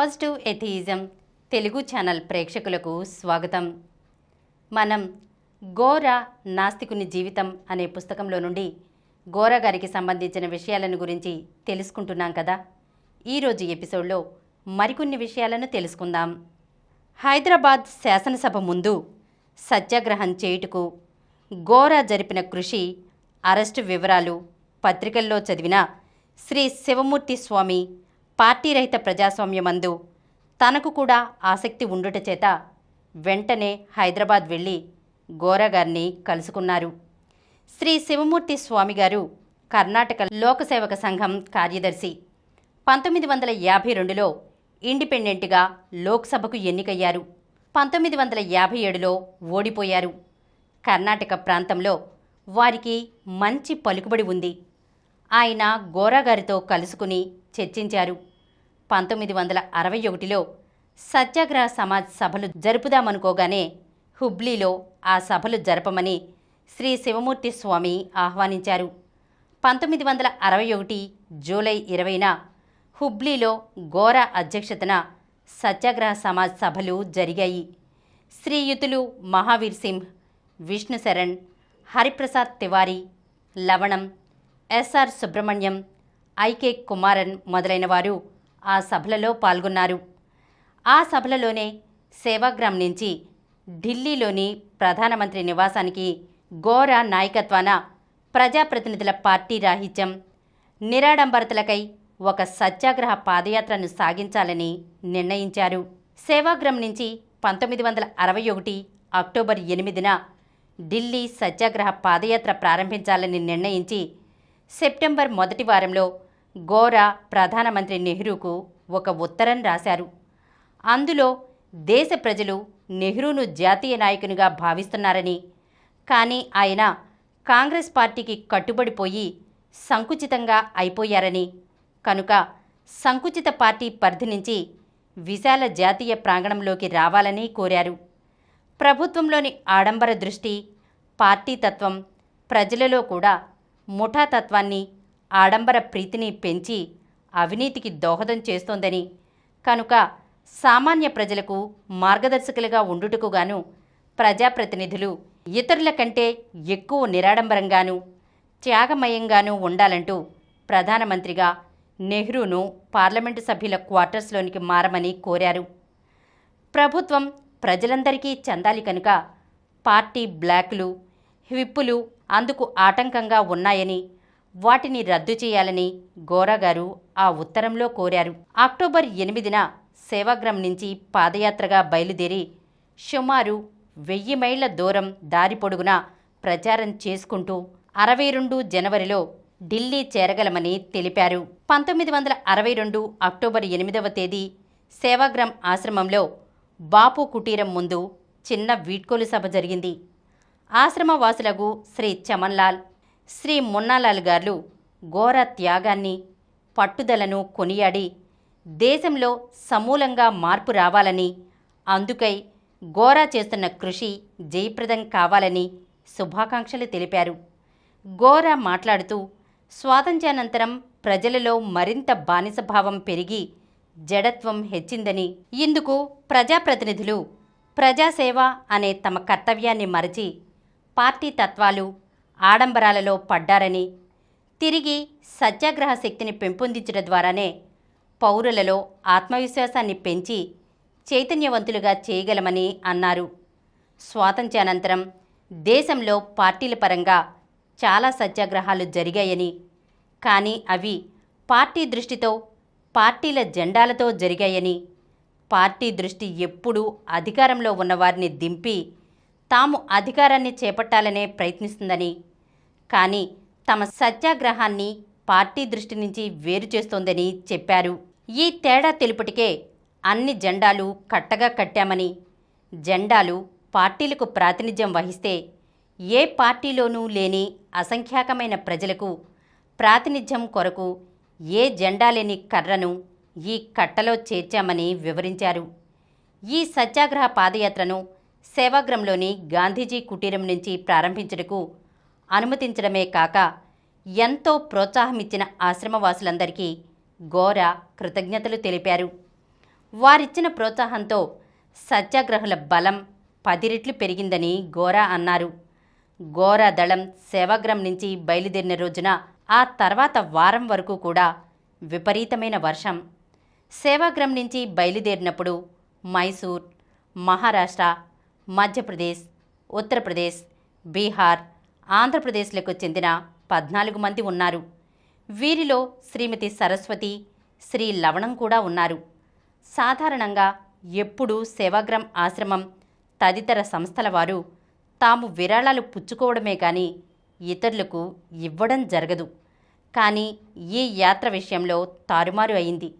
Positive atheism Telugu channel ప్రేక్షకులకు స్వాగతం. మనం గోరా నాస్తికుని జీవితం అనే పుస్తకంలో నుండి గోరా గారికి సంబంధించిన విషయాలను గురించి తెలుసుకుంటున్నాం కదా. ఈరోజు ఎపిసోడ్లో మరికొన్ని విషయాలను తెలుసుకుందాం. హైదరాబాద్ శాసనసభ ముందు సత్యాగ్రహం చేయుటకు గోరా జరిపిన కృషి, అరెస్టు వివరాలు పత్రికల్లో చదివిన శ్రీ శివమూర్తి స్వామి పార్టీ రహిత ప్రజాస్వామ్యమందు తనకు కూడా ఆసక్తి ఉండుట చేత వెంటనే హైదరాబాద్ వెళ్ళి గోరా గారిని కలుసుకున్నారు. శ్రీ శివమూర్తి స్వామి గారు కర్ణాటక లోకసేవక సంఘం కార్యదర్శి. 1952లో ఇండిపెండెంట్గా లోక్సభకు ఎన్నికయ్యారు. 1957లో ఓడిపోయారు. కర్ణాటక ప్రాంతంలో వారికి మంచి పలుకుబడి ఉంది. ఆయన గోరా గారితో కలుసుకుని చర్చించారు. 1961లో సత్యాగ్రహ సమాజ్ సభలు జరుపుదామనుకోగానే హుబ్లీలో ఆ సభలు జరపమని శ్రీ శివమూర్తి స్వామి ఆహ్వానించారు. 1961 జూలై 20న హుబ్లీలో గోరా అధ్యక్షతన సత్యాగ్రహ సమాజ్ సభలు జరిగాయి. శ్రీయుతులు మహావీర్ సింహ్, విష్ణు శరణ్, హరిప్రసాద్ తివారీ, లవణం, ఎస్ఆర్ సుబ్రహ్మణ్యం, ఐకే కుమారన్ మొదలైన వారు ఆ సభలలో పాల్గొన్నారు. ఆ సభలలోనే సేవాగ్రామ్ నుంచి ఢిల్లీలోని ప్రధానమంత్రి నివాసానికి గోరా నాయకత్వాన ప్రజాప్రతినిధుల పార్టీ రాహిత్యం, నిరాడంబరతలకై ఒక సత్యాగ్రహ పాదయాత్రను సాగించాలని నిర్ణయించారు. సేవాగ్రామ్ నుంచి 1961 అక్టోబర్ 8న ఢిల్లీ సత్యాగ్రహ పాదయాత్ర ప్రారంభించాలని నిర్ణయించి సెప్టెంబర్ మొదటి వారంలో గోరా ప్రధానమంత్రి నెహ్రూకు ఒక ఉత్తరం రాశారు. అందులో దేశ ప్రజలు నెహ్రూను జాతీయ నాయకునిగా భావిస్తున్నారని, కానీ ఆయన కాంగ్రెస్ పార్టీకి కట్టుబడిపోయి సంకుచితంగా అయిపోయారని, కనుక సంకుచిత పార్టీ పరిధి నుంచి విశాల జాతీయ ప్రాంగణంలోకి రావాలని కోరారు. ప్రభుత్వంలోని ఆడంబర దృష్టి, పార్టీ తత్వం ప్రజలలో కూడా ముఠాతత్వాన్ని, ఆడంబర ప్రీతిని పెంచి అవినీతికి దోహదం చేస్తోందని, కనుక సామాన్య ప్రజలకు మార్గదర్శకులుగా ఉండుటకుగాను ప్రజాప్రతినిధులు ఇతరుల కంటే ఎక్కువ నిరాడంబరంగానూ త్యాగమయంగానూ ఉండాలంటూ ప్రధానమంత్రిగా నెహ్రూను పార్లమెంటు సభ్యుల క్వార్టర్స్లోనికి మారమని కోరారు. ప్రభుత్వం ప్రజలందరికీ చెందాలి కనుక పార్టీ బ్లాకులు, విప్పులు అందుకు ఆటంకంగా ఉన్నాయని, వాటిని రద్దు చేయాలని గోరా గారు ఆ ఉత్తరంలో కోరారు. అక్టోబర్ 8న సేవాగ్రామ్ నుంచి పాదయాత్రగా బయలుదేరి సుమారు 1000 మైళ్ళ దూరం దారి పొడుగునా ప్రచారం చేసుకుంటూ 62 జనవరిలో ఢిల్లీ చేరగలమని తెలిపారు. 1962 అక్టోబర్ 8వ తేదీ సేవాగ్రామ్ ఆశ్రమంలో బాపు కుటీరం ముందు చిన్న వీడ్కోలు సభ జరిగింది. ఆశ్రమవాసులకు శ్రీ చమన్లాల్, శ్రీ మున్నాలాల్ గారు గోరా త్యాగాన్ని, పట్టుదలను కొనియాడి దేశంలో సమూలంగా మార్పు రావాలని, అందుకై గోరా చేస్తున్న కృషి జయప్రదం కావాలని శుభాకాంక్షలు తెలిపారు. గోరా మాట్లాడుతూ స్వాతంత్ర్యానంతరం ప్రజలలో మరింత బానిసభావం పెరిగి జడత్వం హెచ్చిందని, ఇందుకు ప్రజాప్రతినిధులు ప్రజాసేవ అనే తమ కర్తవ్యాన్ని మరచి పార్టీ తత్వాలు, ఆడంబరాలలో పడ్డారని, తిరిగి సత్యాగ్రహ శక్తిని పెంపొందించడం ద్వారానే పౌరులలో ఆత్మవిశ్వాసాన్ని పెంచి చైతన్యవంతులుగా చేయగలమని అన్నారు. స్వాతంత్ర్యానంతరం దేశంలో పార్టీల పరంగా చాలా సత్యాగ్రహాలు జరిగాయని, కానీ అవి పార్టీ దృష్టితో, పార్టీల జెండాలతో జరిగాయని, పార్టీ దృష్టి ఎప్పుడూ అధికారంలో ఉన్నవారిని దింపి తాము అధికారాన్ని చేపట్టాలనే ప్రయత్నిస్తుందని, కానీ తమ సత్యాగ్రహాన్ని పార్టీ దృష్టి నుంచి వేరు చేస్తోందని చెప్పారు. ఈ తేడా తెలుపుటికే అన్ని జెండాలు కట్టగా కట్టామని, జెండాలు పార్టీలకు ప్రాతినిధ్యం వహిస్తే ఏ పార్టీలోనూ లేని అసంఖ్యాకమైన ప్రజలకు ప్రాతినిధ్యం కొరకు ఏ జెండా లేని కర్రను ఈ కట్టలో చేర్చామని వివరించారు. ఈ సత్యాగ్రహ పాదయాత్రను సేవాగ్రామ్లోని గాంధీజీ కుటీరం నుంచి ప్రారంభించుటకు అనుమతించడమే కాక ఎంతో ప్రోత్సాహమిచ్చిన ఆశ్రమవాసులందరికీ గోరా కృతజ్ఞతలు తెలిపారు. వారిచ్చిన ప్రోత్సాహంతో సత్యాగ్రహుల బలం 10 రెట్లు పెరిగిందని గోరా అన్నారు. గోరా దళం సేవాగ్రం నుంచి బయలుదేరిన రోజున ఆ తర్వాత వారం వరకు కూడా విపరీతమైన వర్షం. సేవాగ్రం నుంచి బయలుదేరినప్పుడు మైసూర్, మహారాష్ట్ర, మధ్యప్రదేశ్, ఉత్తరప్రదేశ్, బీహార్, ఆంధ్రప్రదేశ్లకు చెందిన 14 మంది ఉన్నారు. వీరిలో శ్రీమతి సరస్వతి, శ్రీ లవణం కూడా ఉన్నారు. సాధారణంగా ఎప్పుడూ సేవాగ్రం ఆశ్రమం తదితర సంస్థల వారు తాము విరాళాలు పుచ్చుకోవడమే కానీ ఇతరులకు ఇవ్వడం జరగదు. కానీ ఈ యాత్ర విషయంలో తారుమారు అయింది.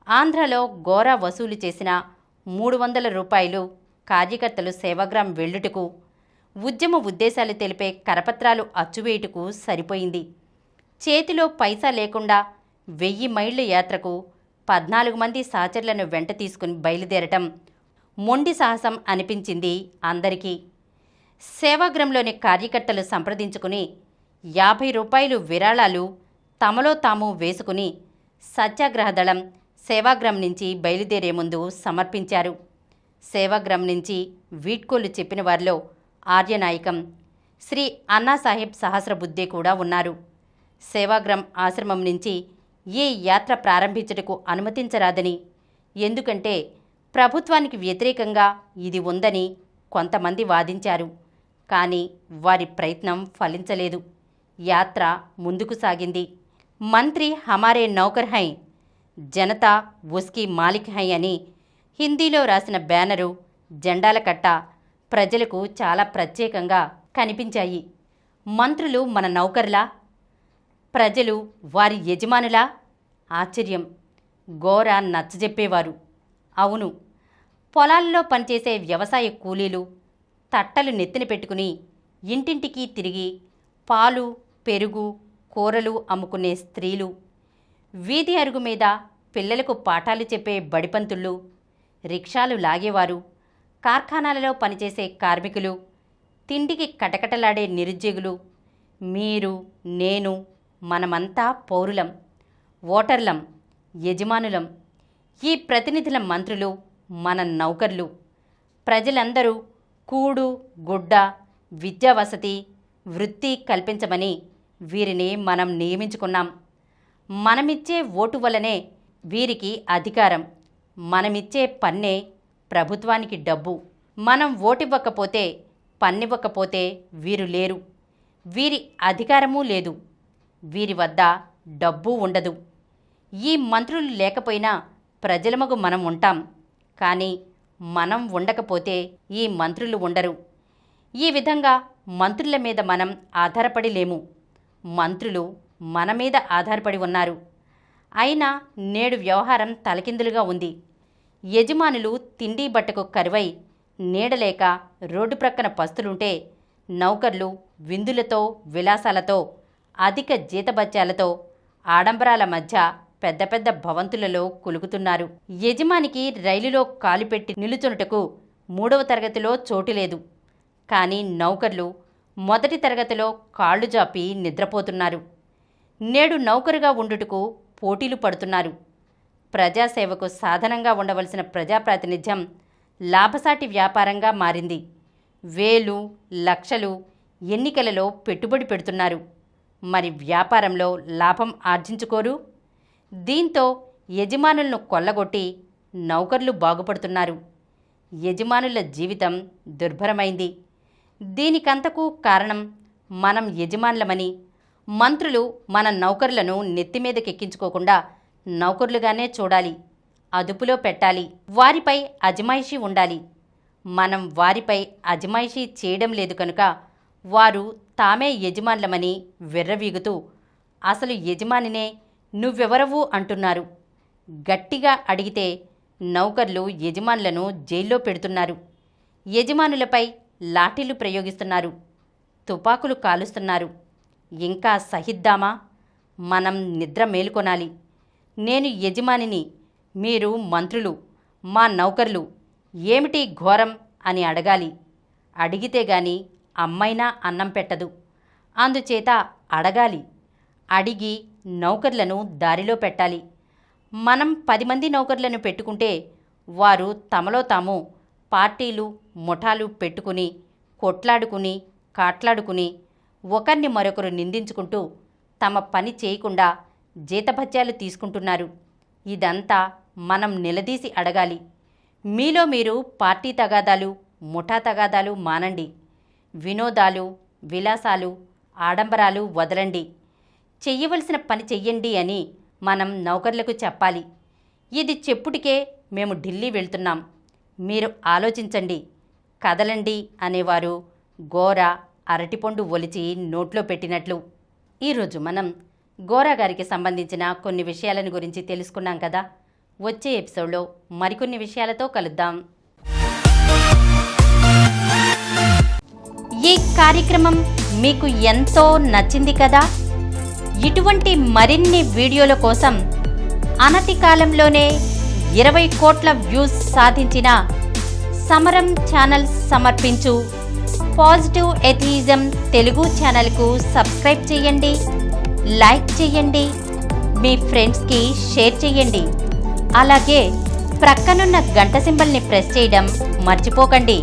ఆంధ్రలో గోరా వసూలు చేసిన 300 రూపాయలు కార్యకర్తలు సేవాగ్రం వెళ్ళుటకు, ఉద్యమ ఉద్దేశాలు తెలిపే కరపత్రాలు అచ్చువేయుటకు సరిపోయింది. చేతిలో పైసా లేకుండా 1000 మైళ్ళ యాత్రకు 14 మంది సహచరులను వెంట తీసుకుని బయలుదేరటం మొండి సాహసం అనిపించింది అందరికీ. సేవాగ్రంలోని కార్యకర్తలు సంప్రదించుకుని 50 రూపాయలు విరాళాలు తమలో తాము వేసుకుని సత్యాగ్రహ దళం సేవాగ్రం నుంచి బయలుదేరే ముందు సమర్పించారు. సేవాగ్రం నుంచి వీడ్కోలు చెప్పిన వారిలో ఆర్యనాయకం, శ్రీ అన్నాసాహెబ్ సహస్రబుద్ధే కూడా ఉన్నారు. సేవాగ్రం ఆశ్రమం నుంచి ఏ యాత్ర ప్రారంభించుటకు అనుమతించరాదని, ఎందుకంటే ప్రభుత్వానికి వ్యతిరేకంగా ఇది ఉందని కొంతమంది వాదించారు. కానీ వారి ప్రయత్నం ఫలించలేదు. యాత్ర ముందుకు సాగింది. మంత్రి హమారే నౌకర్ హై, జనతా ఉస్కీ మాలిక్ హై అని హిందీలో రాసిన బ్యానరు, జెండాల కట్ట ప్రజలకు చాలా ప్రత్యేకంగా కనిపించాయి. మంత్రులు మన నౌకర్లా, ప్రజలు వారి యజమానులా? ఆశ్చర్యం. గోరా నచ్చజెప్పేవారు. అవును, పొలాల్లో పనిచేసే వ్యవసాయ కూలీలు తట్టలు నెత్తిన పెట్టుకుని ఇంటింటికి తిరిగి పాలు, పెరుగు, కూరలు అమ్ముకునే స్త్రీలు, వీధి అరుగు మీద పిల్లలకు పాఠాలు చెప్పే బడిపంతుళ్ళు, రిక్షాలు లాగేవారు, కార్ఖానాలలో పనిచేసే కార్మికులు, తిండికి కటకటలాడే నిరుద్యోగులు, మీరు, నేను, మనమంతా పౌరులం, ఓటర్లం, యజమానులం. ఈ ప్రతినిధుల మంత్రులు మన నౌకర్లు. ప్రజలందరూ కూడు, గుడ్డ, విద్యావసతి, వృత్తి కల్పించమని వీరిని మనం నియమించుకున్నాం. మనమిచ్చే ఓటు వల్లనే వీరికి అధికారం, మనమిచ్చే పన్నే ప్రభుత్వానికి డబ్బు. మనం ఓటివ్వకపోతే, పన్నివ్వకపోతే వీరు లేరు. వీరి అధికారమూ లేదు, వీరి వద్ద డబ్బు ఉండదు. ఈ మంత్రులు లేకపోయినా ప్రజలమగు మనం ఉంటాం. కానీ మనం ఉండకపోతే ఈ మంత్రులు ఉండరు. ఈ విధంగా మంత్రుల మీద మనం ఆధారపడి లేము. మంత్రులు మన మీద ఆధారపడి ఉన్నారు. అయినా నేడు వ్యవహారం తలకిందులుగా ఉంది. యజమానులు తిండి బట్టకు కరువై నీడలేక రోడ్డు ప్రక్కన పస్తులుంటే, నౌకర్లు విందులతో, విలాసాలతో, అధిక జీతభత్యాలతో, ఆడంబరాల మధ్య పెద్ద పెద్ద భవంతులలో కులుకుతున్నారు. యజమానికి రైలులో కాలు పెట్టి నిలుచునుటకు 3వ తరగతిలో చోటు లేదు. కానీ నౌకర్లు మొదటి తరగతిలో కాళ్ళు జాపి నిద్రపోతున్నారు. నేడు నౌకరుగా ఉండుటకు పోటీలు పడుతున్నారు. ప్రజాసేవకు సాధనంగా ఉండవలసిన ప్రజాప్రాతినిధ్యం లాభసాటి వ్యాపారంగా మారింది. వేలు, లక్షలు ఎన్నికలలో పెట్టుబడి పెడుతున్నారు. మరి వ్యాపారంలో లాభం ఆర్జించుకోరు? దీంతో యజమానులను కొల్లగొట్టి నౌకర్లు బాగుపడుతున్నారు. యజమానుల జీవితం దుర్భరమైంది. దీనికంతకు కారణం మనం యజమానులమని, మంత్రులు మన నౌకర్లను నెత్తిమీదకెక్కించుకోకుండా నౌకర్లుగానే చూడాలి, అదుపులో పెట్టాలి, వారిపై అజమాయిషీ ఉండాలి. మనం వారిపై అజమాయిషీ చేయడం లేదు కనుక వారు తామే యజమానులమని విర్రవీగుతూ అసలు యజమానినే నువ్వెవరవు అంటున్నారు. గట్టిగా అడిగితే నౌకర్లు యజమానులను జైల్లో పెడుతున్నారు. యజమానులపై లాఠీలు ప్రయోగిస్తున్నారు, తుపాకులు కాలుస్తున్నారు. ఇంకా సహిద్దామా? మనం నిద్ర మేలుకొనాలి. నేను యజమానిని, మీరు మంత్రులు, మా నౌకర్లు, ఏమిటి ఘోరం అని అడగాలి. అడిగితే గాని అమ్మైనా అన్నం పెట్టదు. అందుచేత అడగాలి. అడిగి నౌకర్లను దారిలో పెట్టాలి. మనం 10 మంది నౌకర్లను పెట్టుకుంటే వారు తమలో తాము పార్టీలు ముఠాలు పెట్టుకుని కొట్లాడుకుని కాట్లాడుకుని ఒకరిని మరొకరు నిందించుకుంటూ తమ పని చేయకుండా జీతభత్యాలు తీసుకుంటున్నారు. ఇదంతా మనం నిలదీసి అడగాలి. మీలో మీరు పార్టీ తగాదాలు ముఠా తగాదాలు మానండి. వినోదాలు విలాసాలు ఆడంబరాలు వదలండి. చెయ్యవలసిన పని చెయ్యండి అని మనం నౌకర్లకు చెప్పాలి. ఇది చెప్పుటికే మేము ఢిల్లీ వెళ్తున్నాం, మీరు ఆలోచించండి, కదలండి అనేవారు గోరా అరటిపండు ఒలిచి నోట్లో పెట్టినట్లు. ఈరోజు మనం గోరా గారికి సంబంధించిన కొన్ని విషయాలను గురించి తెలుసుకున్నాం కదా. వచ్చే ఎపిసోడ్లో మరికొన్ని విషయాలతో కలుద్దాం. ఈ కార్యక్రమం మీకు ఎంతో నచ్చింది కదా. ఇటువంటి మరిన్ని వీడియోల కోసం అనతి కాలంలోనే 20 కోట్ల వ్యూస్ సాధించిన సమరం ఛానల్ సమర్పించు పాజిటివ్ ఎథియిజం తెలుగు ఛానల్కు సబ్స్క్రైబ్ చేయండి, లైక్ చేయండి, మీ ఫ్రెండ్స్కి షేర్ చేయండి. అలాగే ప్రక్కనున్న గంట సింబల్ని ప్రెస్ చేయడం మర్చిపోకండి.